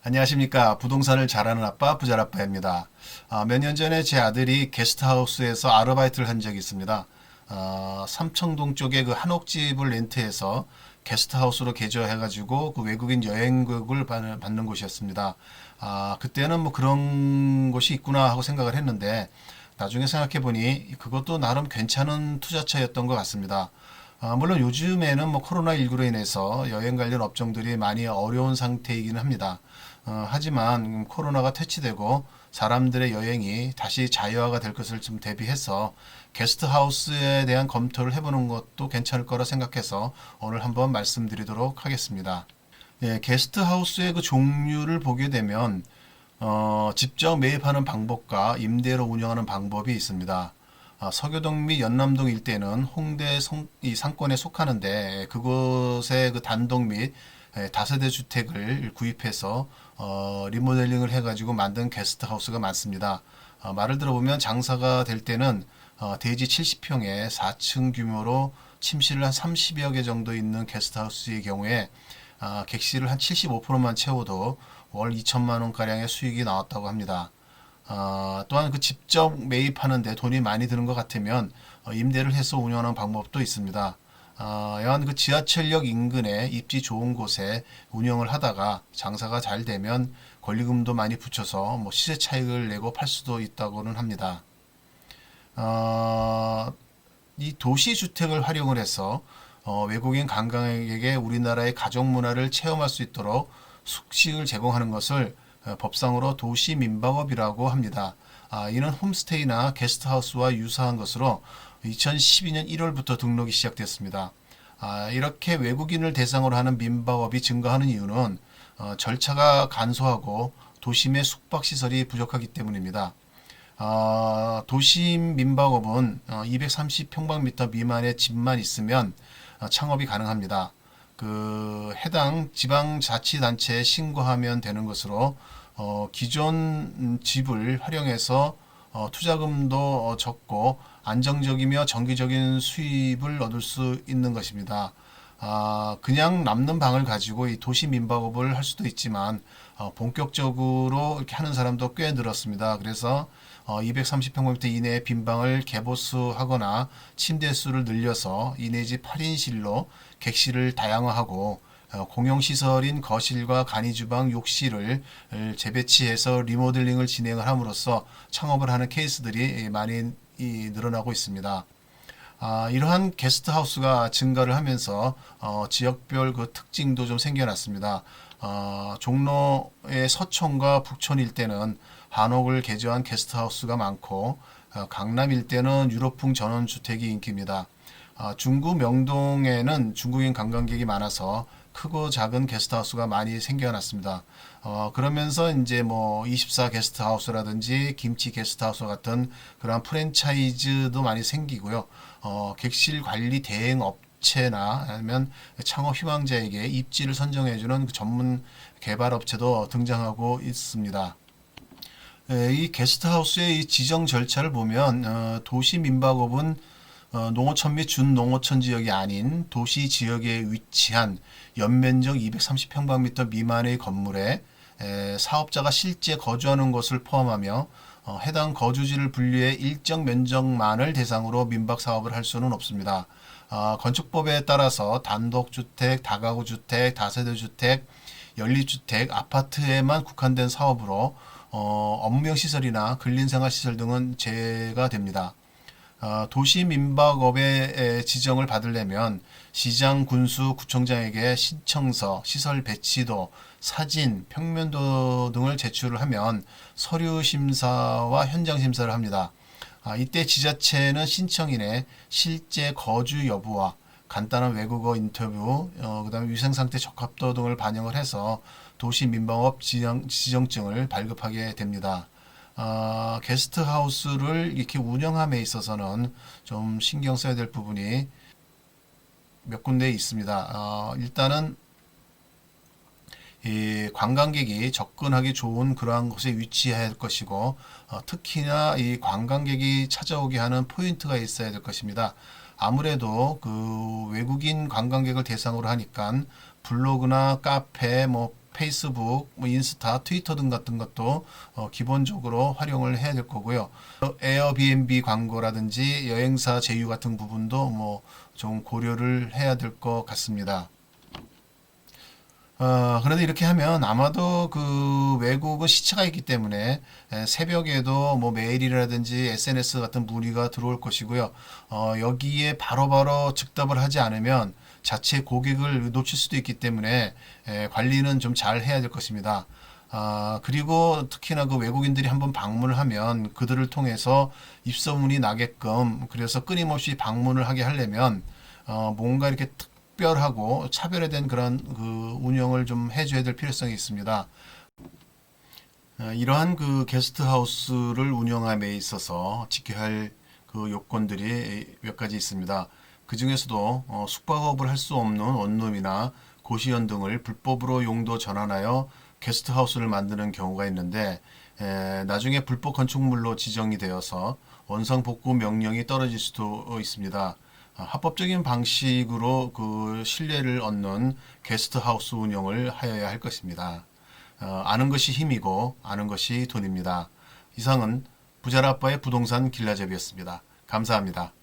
안녕하십니까. 부동산을 잘하는 아빠, 부자라빠입니다. 몇 년 전에 제 아들이 게스트하우스에서 아르바이트를 한 적이 있습니다. 삼청동 쪽에 그 한옥집을 렌트해서 게스트하우스로 개조해가지고 그 외국인 여행객을 받는 곳이었습니다. 그때는 뭐 그런 곳이 있구나 하고 생각을 했는데 나중에 생각해보니 그것도 나름 괜찮은 투자처였던 것 같습니다. 물론 요즘에는 뭐 코로나19로 인해서 여행 관련 업종들이 많이 어려운 상태이기는 합니다. 하지만 코로나가 퇴치되고 사람들의 여행이 다시 자유화가 될 것을 좀 대비해서 게스트하우스에 대한 검토를 해보는 것도 괜찮을 거라 생각해서 오늘 한번 말씀드리도록 하겠습니다. 예, 게스트하우스의 그 종류를 보게 되면 직접 매입하는 방법과 임대로 운영하는 방법이 있습니다. 서교동 및 연남동 일대는 홍대 이 상권에 속하는데 그곳에 그 단독 및 다세대 주택을 구입해서 리모델링을 해가지고 만든 게스트하우스가 많습니다. 말을 들어보면 장사가 될 때는 대지 70평에 4층 규모로 침실을 한 30여 개 정도 있는 게스트하우스의 경우에 객실을 한 75%만 채워도 월 2천만 원가량의 수익이 나왔다고 합니다. 또한 그 직접 매입하는데 돈이 많이 드는 것 같으면 임대를 해서 운영하는 방법도 있습니다. 여한 그 지하철역 인근에 입지 좋은 곳에 운영을 하다가 장사가 잘 되면 권리금도 많이 붙여서 뭐 시세 차익을 내고 팔 수도 있다고는 합니다. 이 도시주택을 활용을 해서 외국인 관광객에게 우리나라의 가족 문화를 체험할 수 있도록 숙식을 제공하는 것을 법상으로 도시민박업이라고 합니다. 이는 홈스테이나 게스트하우스와 유사한 것으로 2012년 1월부터 등록이 시작됐습니다. 이렇게 외국인을 대상으로 하는 민박업이 증가하는 이유는 절차가 간소하고 도심의 숙박시설이 부족하기 때문입니다. 도심 민박업은 230평방미터 미만의 집만 있으면 창업이 가능합니다. 그 해당 지방자치단체에 신고하면 되는 것으로 기존 집을 활용해서 투자금도 적고 안정적이며 정기적인 수입을 얻을 수 있는 것입니다. 그냥 남는 방을 가지고 이 도시 민박업을 할 수도 있지만 본격적으로 이렇게 하는 사람도 꽤 늘었습니다. 그래서 230평방미터 이내의 빈방을 개보수하거나 침대 수를 늘려서 2 내지 8인실로 객실을 다양화하고 공용시설인 거실과 간이주방, 욕실을 재배치해서 리모델링을 진행을 함으로써 창업을 하는 케이스들이 많이 늘어나고 있습니다. 이러한 게스트하우스가 증가를 하면서 지역별 그 특징도 좀 생겨났습니다. 종로의 서촌과 북촌 일대는 한옥을 개조한 게스트하우스가 많고 강남 일대는 유럽풍 전원주택이 인기입니다. 중구 명동에는 중국인 관광객이 많아서 크고 작은 게스트하우스가 많이 생겨났습니다. 그러면서 이제 뭐 24 게스트하우스라든지 김치 게스트하우스 같은 그런 프랜차이즈도 많이 생기고요. 객실 관리 대행 업체나 아니면 창업 희망자에게 입지를 선정해주는 그 전문 개발 업체도 등장하고 있습니다. 이 게스트하우스의 이 지정 절차를 보면 도시 민박업은 농어촌 및 준농어촌 지역이 아닌 도시 지역에 위치한 연면적 230평방미터 미만의 건물에 사업자가 실제 거주하는 것을 포함하며 해당 거주지를 분리해 일정 면적만을 대상으로 민박 사업을 할 수는 없습니다. 건축법에 따라서 단독주택, 다가구주택, 다세대주택, 연립주택, 아파트에만 국한된 사업으로 업무용시설이나 근린생활시설 등은 제외가 됩니다. 도시민박업의 지정을 받으려면 시장, 군수, 구청장에게 신청서, 시설 배치도, 사진, 평면도 등을 제출을 하면 서류 심사와 현장 심사를 합니다. 이때 지자체는 신청인의 실제 거주 여부와 간단한 외국어 인터뷰, 그다음에 위생상태 적합도 등을 반영을 해서 도시민박업 지정증을 발급하게 됩니다. 게스트하우스를 이렇게 운영함에 있어서는 좀 신경 써야 될 부분이 몇 군데 있습니다. 일단은 이 관광객이 접근하기 좋은 그러한 곳에 위치해야 할 것이고 특히나 이 관광객이 찾아오게 하는 포인트가 있어야 될 것입니다. 아무래도 그 외국인 관광객을 대상으로 하니까 블로그나 카페, 뭐 페이스북, 뭐 인스타, 트위터 등 같은 것도 기본적으로 활용을 해야 될 거고요. 에어비앤비 광고라든지 여행사 제휴 같은 부분도 뭐 좀 고려를 해야 될 것 같습니다. 그런데 이렇게 하면 아마도 그 외국은 시차가 있기 때문에 새벽에도 뭐 메일이라든지 SNS 같은 문의가 들어올 것이고요. 여기에 바로바로 즉답을 하지 않으면 자체 고객을 놓칠 수도 있기 때문에 관리는 좀 잘 해야 될 것입니다. 그리고 특히나 그 외국인들이 한번 방문을 하면 그들을 통해서 입소문이 나게끔 그래서 끊임없이 방문을 하게 하려면 뭔가 이렇게 특별하고 차별화된 그런 그 운영을 좀 해줘야 될 필요성이 있습니다. 이러한 그 게스트하우스를 운영함에 있어서 지켜야 할 그 요건들이 몇 가지 있습니다. 그 중에서도 숙박업을 할 수 없는 원룸이나 고시원 등을 불법으로 용도 전환하여 게스트하우스를 만드는 경우가 있는데 나중에 불법 건축물로 지정이 되어서 원상복구 명령이 떨어질 수도 있습니다. 합법적인 방식으로 그 신뢰를 얻는 게스트하우스 운영을 하여야 할 것입니다. 아는 것이 힘이고 아는 것이 돈입니다. 이상은 부자라빠의 부동산 길라잡이였습니다. 감사합니다.